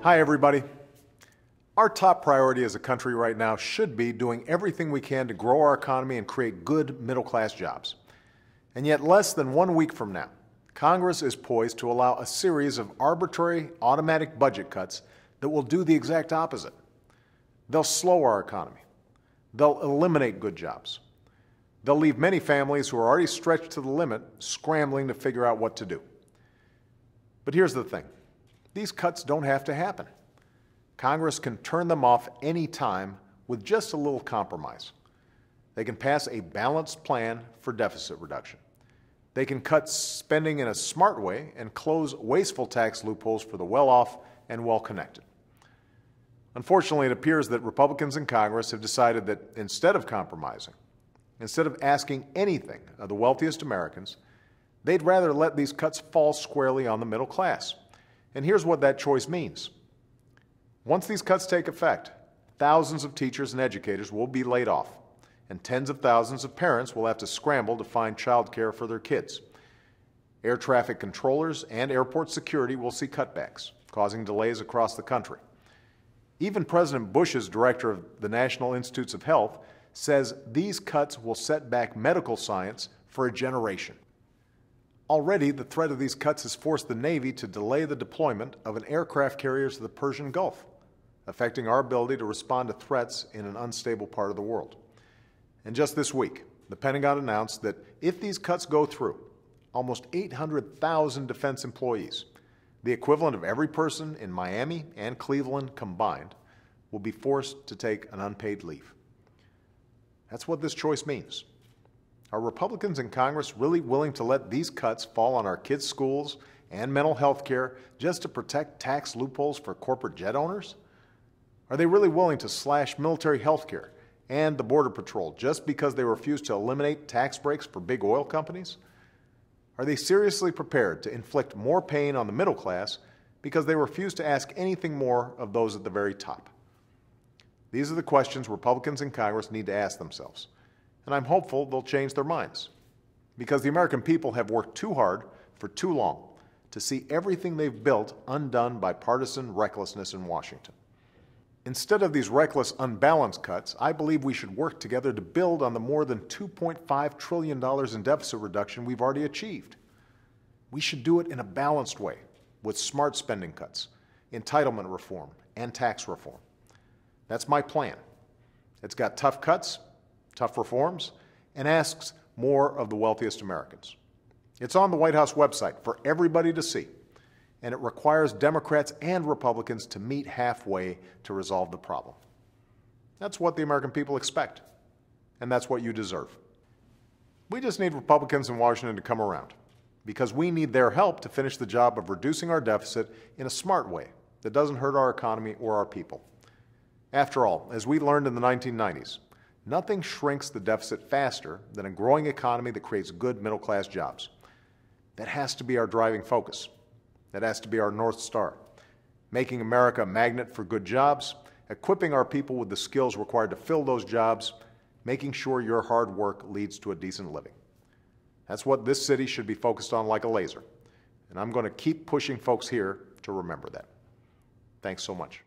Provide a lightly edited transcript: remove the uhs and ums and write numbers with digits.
Hi, everybody. Our top priority as a country right now should be doing everything we can to grow our economy and create good middle-class jobs. And yet, less than 1 week from now, Congress is poised to allow a series of arbitrary, automatic budget cuts that will do the exact opposite. They'll slow our economy. They'll eliminate good jobs. They'll leave many families who are already stretched to the limit scrambling to figure out what to do. But here's the thing. These cuts don't have to happen. Congress can turn them off any time with just a little compromise. They can pass a balanced plan for deficit reduction. They can cut spending in a smart way and close wasteful tax loopholes for the well-off and well-connected. Unfortunately, it appears that Republicans in Congress have decided that instead of compromising, instead of asking anything of the wealthiest Americans, they'd rather let these cuts fall squarely on the middle class. And here's what that choice means. Once these cuts take effect, thousands of teachers and educators will be laid off, and tens of thousands of parents will have to scramble to find child care for their kids. Air traffic controllers and airport security will see cutbacks, causing delays across the country. Even President Bush's director of the National Institutes of Health says these cuts will set back medical science for a generation. Already, the threat of these cuts has forced the Navy to delay the deployment of an aircraft carrier to the Persian Gulf, affecting our ability to respond to threats in an unstable part of the world. And just this week, the Pentagon announced that if these cuts go through, almost 800,000 defense employees, the equivalent of every person in Miami and Cleveland combined, will be forced to take an unpaid leave. That's what this choice means. Are Republicans in Congress really willing to let these cuts fall on our kids' schools and mental health care just to protect tax loopholes for corporate jet owners? Are they really willing to slash military health care and the Border Patrol just because they refuse to eliminate tax breaks for big oil companies? Are they seriously prepared to inflict more pain on the middle class because they refuse to ask anything more of those at the very top? These are the questions Republicans in Congress need to ask themselves. And I'm hopeful they'll change their minds, because the American people have worked too hard for too long to see everything they've built undone by partisan recklessness in Washington. Instead of these reckless, unbalanced cuts, I believe we should work together to build on the more than $2.5 trillion in deficit reduction we've already achieved. We should do it in a balanced way, with smart spending cuts, entitlement reform, and tax reform. That's my plan. It's got tough cuts, tough reforms, and asks more of the wealthiest Americans. It's on the White House website for everybody to see, and it requires Democrats and Republicans to meet halfway to resolve the problem. That's what the American people expect, and that's what you deserve. We just need Republicans in Washington to come around, because we need their help to finish the job of reducing our deficit in a smart way that doesn't hurt our economy or our people. After all, as we learned in the 1990s, nothing shrinks the deficit faster than a growing economy that creates good middle-class jobs. That has to be our driving focus. That has to be our North Star. Making America a magnet for good jobs, equipping our people with the skills required to fill those jobs, making sure your hard work leads to a decent living. That's what this city should be focused on like a laser. And I'm going to keep pushing folks here to remember that. Thanks so much.